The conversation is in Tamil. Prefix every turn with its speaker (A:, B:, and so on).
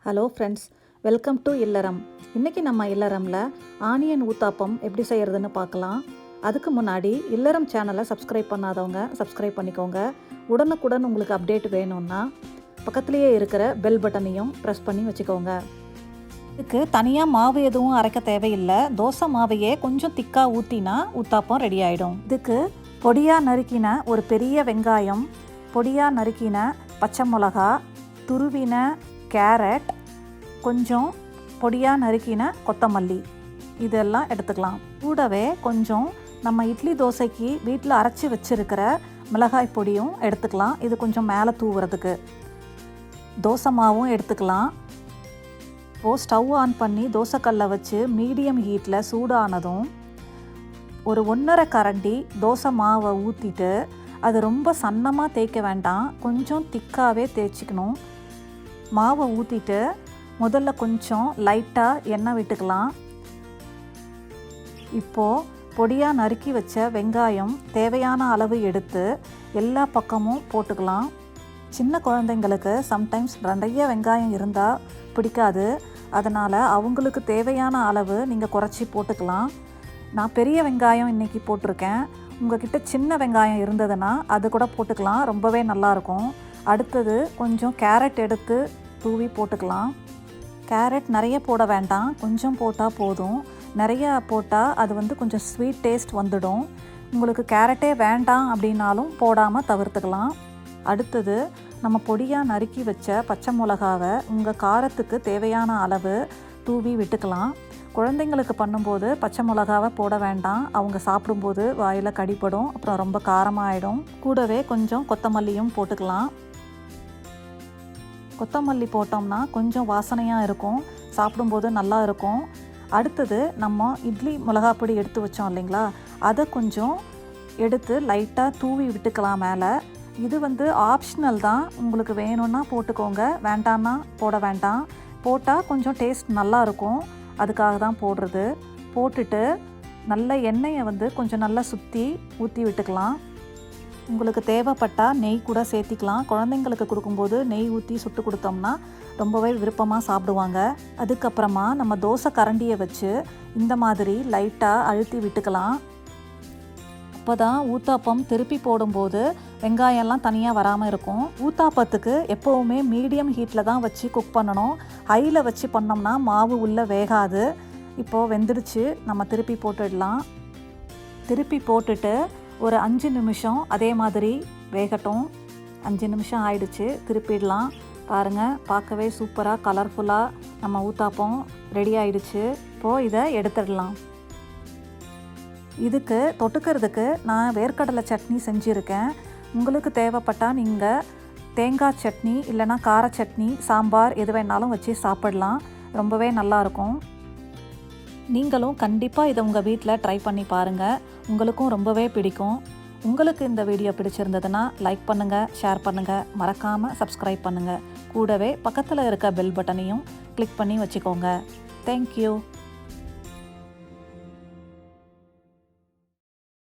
A: ஹலோ ஃப்ரெண்ட்ஸ், வெல்கம் டு இல்லறம். இன்றைக்கி நம்ம இல்லறமில் ஆனியன் ஊத்தாப்பம் எப்படி செய்கிறதுன்னு பார்க்கலாம். அதுக்கு முன்னாடி இல்லறம் சேனலை சப்ஸ்கிரைப் பண்ணாதவங்க சப்ஸ்கிரைப் பண்ணிக்கோங்க. உடனுக்குடன் உங்களுக்கு அப்டேட் வேணும்னா பக்கத்துலேயே இருக்கிற பெல் பட்டனையும் ப்ரெஸ் பண்ணி வச்சுக்கோங்க. இதுக்கு தனியாக மாவு எதுவும் அரைக்க தேவையில்லை. தோசை மாவையே கொஞ்சம் திக்காக ஊற்றினா ஊத்தாப்பம் ரெடி ஆகிடும். இதுக்கு பொடியாக நறுக்கின ஒரு பெரிய வெங்காயம், பொடியாக நறுக்கின பச்சை மிளகா, துருவின கேரட், கொஞ்சம் பொடியாக நறுக்கின கொத்தமல்லி இதெல்லாம் எடுத்துக்கலாம். கூடவே கொஞ்சம் நம்ம இட்லி தோசைக்கு வீட்டில் அரைச்சி வச்சுருக்கிற மிளகாய் பொடியும் எடுத்துக்கலாம். இது கொஞ்சம் மேலே தூவுறதுக்கு. தோசை மாவும் எடுத்துக்கலாம். இப்போது ஸ்டவ் ஆன் பண்ணி தோசைக்கல்லை வச்சு மீடியம் ஹீட்டில் சூடானதும் ஒரு 1.5 கரண்டி தோசை மாவை ஊற்றிட்டு, அது ரொம்ப சன்னமாக தேய்க்க வேண்டாம், கொஞ்சம் திக்காகவே தேய்ச்சிக்கணும். மாவை ஊற்றிட்டு முதல்ல கொஞ்சம் லைட்டாக எண்ணெய் விட்டுக்கலாம். இப்போது பொடியாக நறுக்கி வச்ச வெங்காயம் தேவையான அளவு எடுத்து எல்லா பக்கமும் போட்டுக்கலாம். சின்ன குழந்தைங்களுக்கு சம்டைம்ஸ் நிறைய வெங்காயம் இருந்தால் பிடிக்காது. அதனால் அவங்களுக்கு தேவையான அளவு நீங்கள் குறைச்சி போட்டுக்கலாம். நான் பெரிய வெங்காயம் இன்றைக்கி போட்டிருக்கேன். உங்கள்கிட்ட சின்ன வெங்காயம் இருந்ததுன்னா அது கூட போட்டுக்கலாம், ரொம்பவே நல்லாயிருக்கும். அடுத்தது கொஞ்சம் கேரட் எடுத்து தூவி போட்டுக்கலாம். கேரட் நிறைய போட வேண்டாம், கொஞ்சம் போட்டால் போதும். நிறைய போட்டால் அது கொஞ்சம் ஸ்வீட் டேஸ்ட் வந்துடும். உங்களுக்கு கேரட்டே வேண்டாம் அப்படின்னாலும் போடாமல் தவிர்த்துக்கலாம். அடுத்தது நம்ம பொடியாக நறுக்கி வச்ச பச்சை மிளகாவை உங்கள் காரத்துக்கு தேவையான அளவு தூவி விட்டுக்கலாம். குழந்தைங்களுக்கு பண்ணும்போது பச்சை மிளகாவை போட வேண்டாம், அவங்க சாப்பிடும்போது வாயில் கடிப்படும், அப்புறம் ரொம்ப காரமாகிடும். கூடவே கொஞ்சம் கொத்தமல்லியும் போட்டுக்கலாம். கொத்தமல்லி போட்டோம்னா கொஞ்சம் வாசனையாக இருக்கும், சாப்பிடும்போது நல்லா இருக்கும். அடுத்தது நம்ம இட்லி மிளகாப்பொடி எடுத்து வச்சோம் இல்லைங்களா, அதை கொஞ்சம் எடுத்து லைட்டாக தூவி விட்டுக்கலாம் மேலே. இது ஆப்ஷனல் தான், உங்களுக்கு வேணும்னா போட்டுக்கோங்க, வேண்டான்னா போட வேண்டாம். போட்டால் கொஞ்சம் டேஸ்ட் நல்லா இருக்கும், அதுக்காக தான் போடுறது. போட்டுட்டு நல்ல எண்ணெயை கொஞ்சம் நல்லா சுற்றி ஊற்றி விட்டுக்கலாம். உங்களுக்கு தேவைப்பட்டால் நெய் கூட சேர்த்திக்கலாம். குழந்தைங்களுக்கு கொடுக்கும்போது நெய் ஊற்றி சுட்டு கொடுத்தோம்னா ரொம்பவே விருப்பமாக சாப்பிடுவாங்க. அதுக்கப்புறமா நம்ம தோசை கரண்டியை வச்சு இந்த மாதிரி லைட்டாக அழுத்தி விட்டுக்கலாம். அப்போ தான் ஊத்தாப்பம் திருப்பி போடும்போது வெங்காயம்லாம் தனியாக வராமல் இருக்கும். ஊத்தாப்பத்துக்கு எப்போவுமே மீடியம் ஹீட்டில் தான் வச்சு குக் பண்ணணும். ஹையில் வச்சு பண்ணோம்னா மாவு உள்ளே வேகாது. இப்போது வெந்துடுச்சு, நம்ம திருப்பி போட்டுடலாம். திருப்பி போட்டுட்டு ஒரு 5 நிமிஷம் அதே மாதிரி வேகட்டும். 5 நிமிஷம் ஆயிடுச்சு, திருப்பிடலாம். பாருங்கள், பார்க்கவே சூப்பராக கலர்ஃபுல்லாக நம்ம ஊத்தாப்பம் ரெடி ஆயிடுச்சு. இப்போது இதை எடுத்துடலாம். இதுக்கு தொட்டுக்கிறதுக்கு நான் வேர்க்கடலை சட்னி செஞ்சுருக்கேன். உங்களுக்கு தேவைப்பட்டால் நீங்கள் தேங்காய் சட்னி இல்லைனா கார சட்னி, சாம்பார் எது வேணாலும் வச்சு சாப்பிடலாம், ரொம்பவே நல்லாயிருக்கும். நீங்களும் கண்டிப்பாக இதை உங்கள் வீட்டில் ட்ரை பண்ணி பாருங்கள், உங்களுக்கும் ரொம்பவே பிடிக்கும். உங்களுக்கு இந்த வீடியோ பிடிச்சிருந்ததுன்னா லைக் பண்ணுங்கள், ஷேர் பண்ணுங்கள், மறக்காமல் சப்ஸ்கிரைப் பண்ணுங்கள். கூடவே பக்கத்தில் இருக்க பெல் பட்டனையும் கிளிக் பண்ணி வச்சுக்கோங்க. தேங்க்யூ.